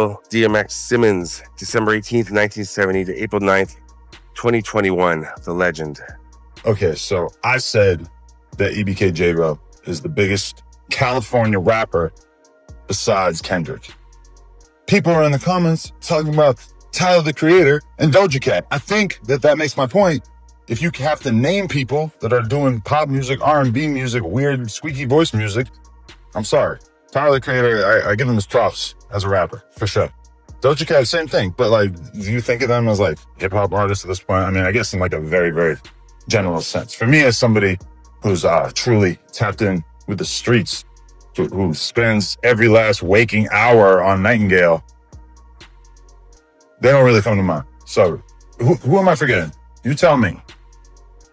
DMX Simmons, December 18th, 1970 to April 9th, 2021, the legend. Okay, so I said that EBK J-Ro is the biggest California rapper besides Kendrick. People are in the comments talking about Tyler, the Creator, and Doja Cat. I think that makes my point. If you have to name people that are doing pop music, R&B music, weird squeaky voice music, I'm sorry. Tyler, the Creator, I give him his props as a rapper, for sure. Doja Cat, same thing. But like, do you think of them as like hip hop artists at this point? I mean, I guess in like a very, very general sense. For me, as somebody who's truly tapped in with the streets, who spends every last waking hour on Nightingale, they don't really come to mind. So who am I forgetting? You tell me.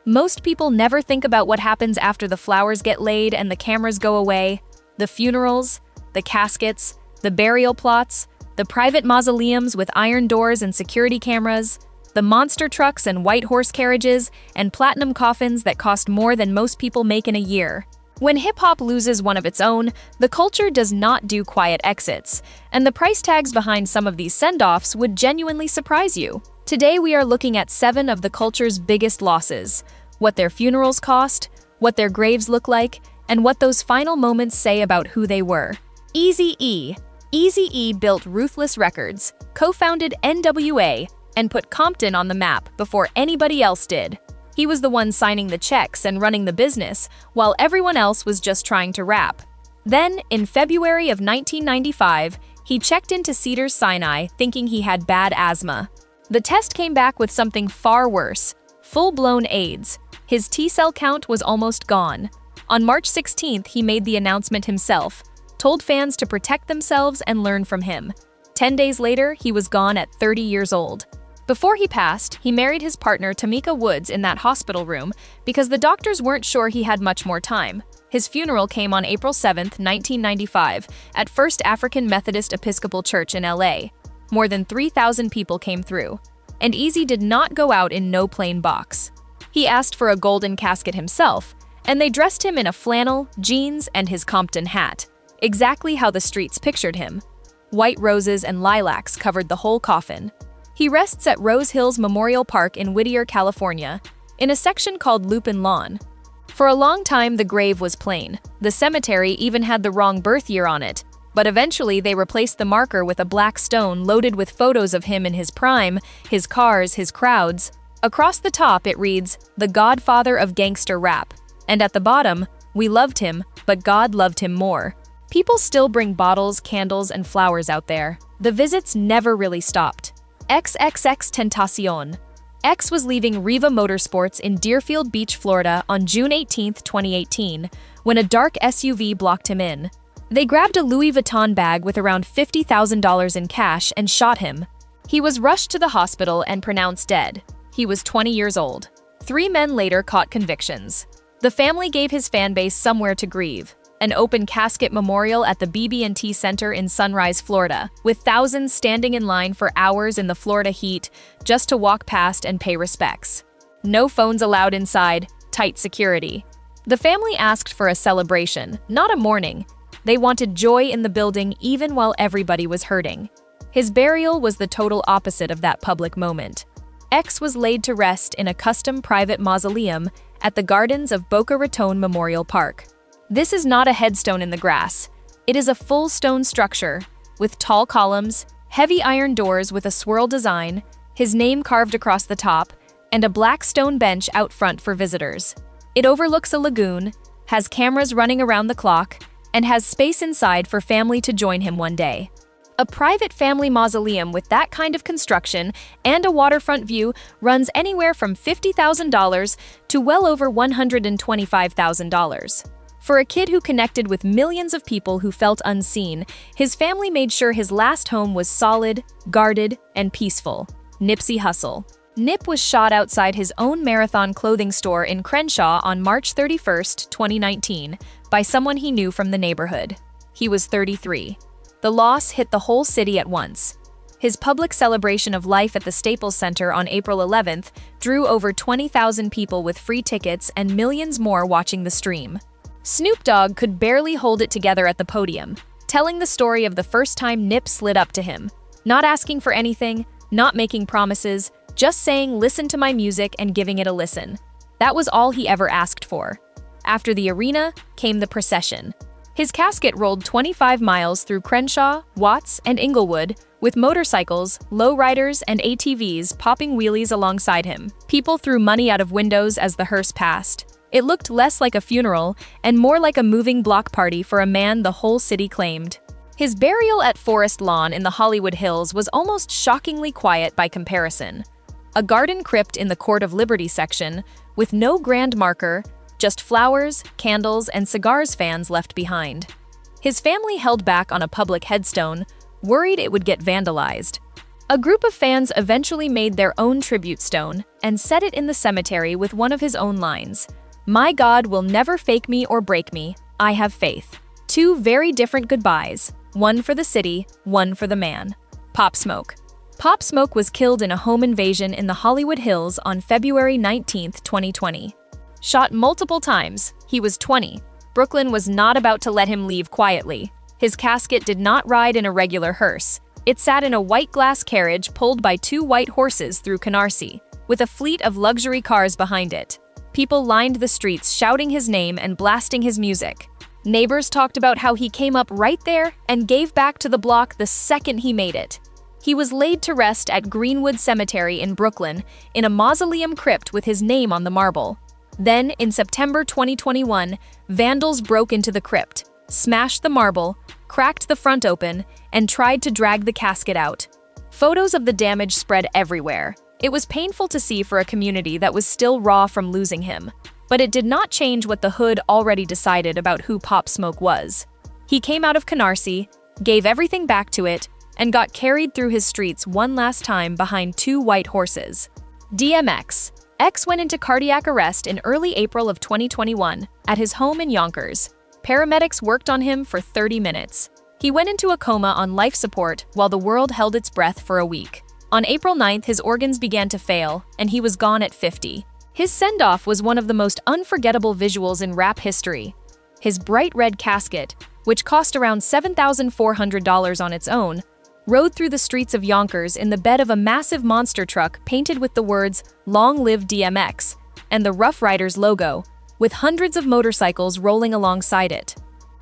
Most people never think about what happens after the flowers get laid and the cameras go away. The funerals, the caskets, the burial plots, the private mausoleums with iron doors and security cameras, the monster trucks and white horse carriages, and platinum coffins that cost more than most people make in a year. When hip-hop loses one of its own, the culture does not do quiet exits, and the price tags behind some of these send-offs would genuinely surprise you. Today we are looking at 7 of the culture's biggest losses, what their funerals cost, what their graves look like, and what those final moments say about who they were. Eazy-E. Eazy-E built Ruthless Records, co-founded NWA, and put Compton on the map before anybody else did. He was the one signing the checks and running the business, while everyone else was just trying to rap. Then, in February of 1995, he checked into Cedars-Sinai thinking he had bad asthma. The test came back with something far worse, full-blown AIDS. His T-cell count was almost gone. On March 16th, he made the announcement himself, told fans to protect themselves and learn from him. 10 days later, he was gone at 30 years old. Before he passed, he married his partner Tamika Woods in that hospital room because the doctors weren't sure he had much more time. His funeral came on April 7, 1995, at First African Methodist Episcopal Church in LA. More than 3,000 people came through. And Eazy did not go out in no plain box. He asked for a golden casket himself, and they dressed him in a flannel, jeans, and his Compton hat, exactly how the streets pictured him. White roses and lilacs covered the whole coffin. He rests at Rose Hills Memorial Park in Whittier, California, in a section called Lupin Lawn. For a long time, the grave was plain. The cemetery even had the wrong birth year on it, but eventually they replaced the marker with a black stone loaded with photos of him in his prime, his cars, his crowds. Across the top, it reads, "The Godfather of Gangster Rap," and at the bottom, "We loved him, but God loved him more." People still bring bottles, candles, and flowers out there. The visits never really stopped. XXX Tentacion. X was leaving Riva Motorsports in Deerfield Beach, Florida on June 18, 2018, when a dark SUV blocked him in. They grabbed a Louis Vuitton bag with around $50,000 in cash and shot him. He was rushed to the hospital and pronounced dead. He was 20 years old. 3 men later caught convictions. The family gave his fanbase somewhere to grieve. An open casket memorial at the BB&T Center in Sunrise, Florida, with thousands standing in line for hours in the Florida heat just to walk past and pay respects. No phones allowed inside, tight security. The family asked for a celebration, not a mourning. They wanted joy in the building even while everybody was hurting. His burial was the total opposite of that public moment. X was laid to rest in a custom private mausoleum at the gardens of Boca Raton Memorial Park. This is not a headstone in the grass. It is a full stone structure with tall columns, heavy iron doors with a swirl design, his name carved across the top, and a black stone bench out front for visitors. It overlooks a lagoon, has cameras running around the clock, and has space inside for family to join him one day. A private family mausoleum with that kind of construction and a waterfront view runs anywhere from $50,000 to well over $125,000. For a kid who connected with millions of people who felt unseen, his family made sure his last home was solid, guarded, and peaceful. Nipsey Hussle. Nip was shot outside his own Marathon clothing store in Crenshaw on March 31, 2019, by someone he knew from the neighborhood. He was 33. The loss hit the whole city at once. His public celebration of life at the Staples Center on April 11th drew over 20,000 people with free tickets and millions more watching the stream. Snoop Dogg could barely hold it together at the podium. telling the story of the first time Nip slid up to him, not asking for anything, not making promises, just saying listen to my music and giving it a listen. That was all he ever asked for. After the arena came the procession. His casket rolled 25 miles through Crenshaw, Watts, and Inglewood, with motorcycles, lowriders, and ATVs popping wheelies alongside him. People threw money out of windows as the hearse passed. It looked less like a funeral and more like a moving block party for a man the whole city claimed. His burial at Forest Lawn in the Hollywood Hills was almost shockingly quiet by comparison. A garden crypt in the Court of Liberty section, with no grand marker, just flowers, candles, and cigars fans left behind. His family held back on a public headstone, worried it would get vandalized. A group of fans eventually made their own tribute stone and set it in the cemetery with one of his own lines, "My God will never fake me or break me, I have faith." Two very different goodbyes, one for the city, one for the man. Pop Smoke. Pop Smoke was killed in a home invasion in the Hollywood Hills on February 19, 2020. Shot multiple times, he was 20. Brooklyn was not about to let him leave quietly. His casket did not ride in a regular hearse. It sat in a white glass carriage pulled by two white horses through Canarsie, with a fleet of luxury cars behind it. People lined the streets shouting his name and blasting his music. Neighbors talked about how he came up right there and gave back to the block the second he made it. He was laid to rest at Greenwood Cemetery in Brooklyn in a mausoleum crypt with his name on the marble. Then, in September 2021, vandals broke into the crypt, smashed the marble, cracked the front open, and tried to drag the casket out. Photos of the damage spread everywhere. It was painful to see for a community that was still raw from losing him. But it did not change what the hood already decided about who Pop Smoke was. He came out of Canarsie, gave everything back to it, and got carried through his streets one last time behind two white horses. DMX. X went into cardiac arrest in early April of 2021 at his home in Yonkers. Paramedics worked on him for 30 minutes. He went into a coma on life support while the world held its breath for a week. On April 9th, his organs began to fail, and he was gone at 50. His send-off was one of the most unforgettable visuals in rap history. His bright red casket, which cost around $7,400 on its own, rode through the streets of Yonkers in the bed of a massive monster truck painted with the words, "Long Live DMX," and the Rough Riders logo, with hundreds of motorcycles rolling alongside it.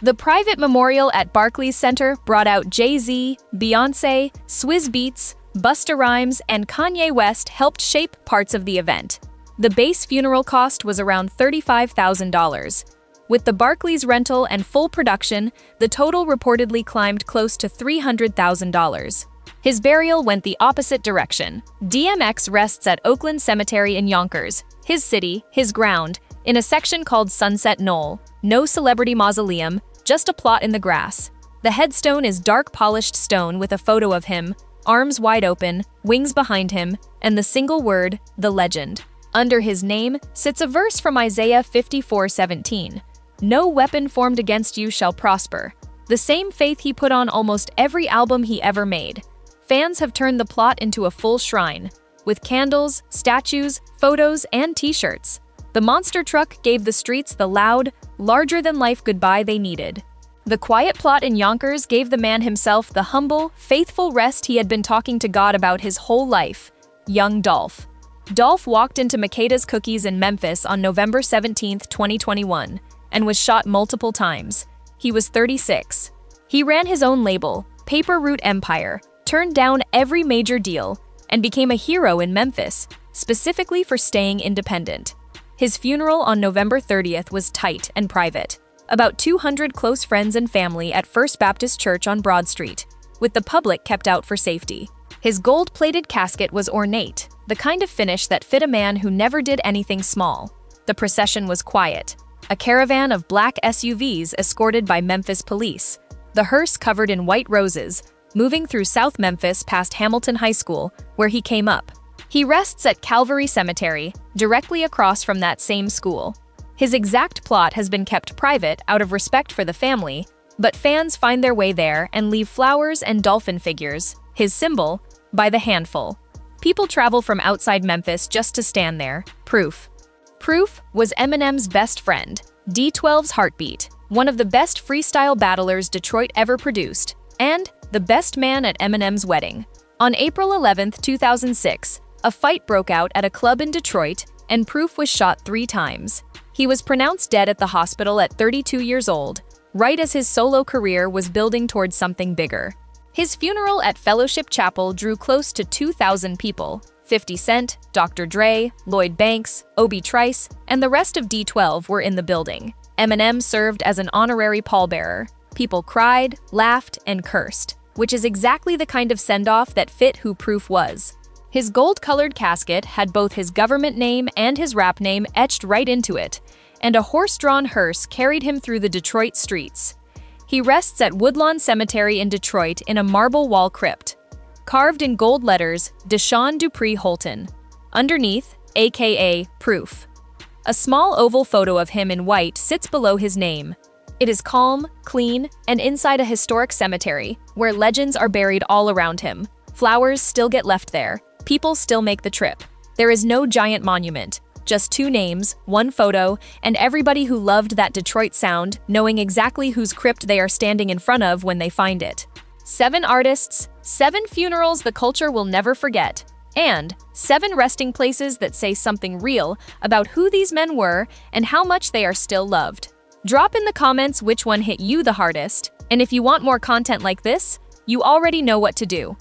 The private memorial at Barclays Center brought out Jay-Z, Beyoncé, Swizz Beatz, Busta Rhymes, and Kanye West helped shape parts of the event. The base funeral cost was around $35,000. With the Barclays rental and full production, the total reportedly climbed close to $300,000. His burial went the opposite direction. DMX rests at Oakland Cemetery in Yonkers, his city, his ground, in a section called Sunset Knoll. No celebrity mausoleum, just a plot in the grass. The headstone is dark polished stone with a photo of him, arms wide open, wings behind him, and the single word, "The Legend." Under his name sits a verse from Isaiah 54:17. "No weapon formed against you shall prosper." The same faith he put on almost every album he ever made. Fans have turned the plot into a full shrine, with candles, statues, photos, and t-shirts. The monster truck gave the streets the loud, larger-than-life goodbye they needed. The quiet plot in Yonkers gave the man himself the humble, faithful rest he had been talking to God about his whole life. Young Dolph. Dolph walked into Makeda's Cookies in Memphis on November 17, 2021, and was shot multiple times. He was 36. He ran his own label, Paper Route Empire, turned down every major deal, and became a hero in Memphis, specifically for staying independent. His funeral on November 30th was tight and private. About 200 close friends and family at First Baptist Church on Broad Street, with the public kept out for safety. His gold-plated casket was ornate, the kind of finish that fit a man who never did anything small. The procession was quiet. A caravan of black SUVs escorted by Memphis police, the hearse covered in white roses, moving through South Memphis past Hamilton High School, where he came up. He rests at Calvary Cemetery, directly across from that same school. His exact plot has been kept private out of respect for the family, but fans find their way there and leave flowers and dolphin figures, his symbol, by the handful. People travel from outside Memphis just to stand there. Proof. Proof was Eminem's best friend, D12's heartbeat, one of the best freestyle battlers Detroit ever produced, and the best man at Eminem's wedding. On April 11, 2006, a fight broke out at a club in Detroit, and Proof was shot 3 times. He was pronounced dead at the hospital at 32 years old, right as his solo career was building towards something bigger. His funeral at Fellowship Chapel drew close to 2,000 people. 50 Cent, Dr. Dre, Lloyd Banks, Obi Trice, and the rest of D12 were in the building. Eminem served as an honorary pallbearer. People cried, laughed, and cursed, which is exactly the kind of send-off that fit who Proof was. His gold-colored casket had both his government name and his rap name etched right into it, and a horse-drawn hearse carried him through the Detroit streets. He rests at Woodlawn Cemetery in Detroit in a marble wall crypt. Carved in gold letters, Deshaun Dupree Holton. Underneath, aka Proof. A small oval photo of him in white sits below his name. It is calm, clean, and inside a historic cemetery, where legends are buried all around him. Flowers still get left there. People still make the trip. There is no giant monument, just 2 names, 1 photo, and everybody who loved that Detroit sound knowing exactly whose crypt they are standing in front of when they find it. 7 artists, 7 funerals the culture will never forget, and 7 resting places that say something real about who these men were and how much they are still loved. Drop in the comments which one hit you the hardest, and if you want more content like this, you already know what to do.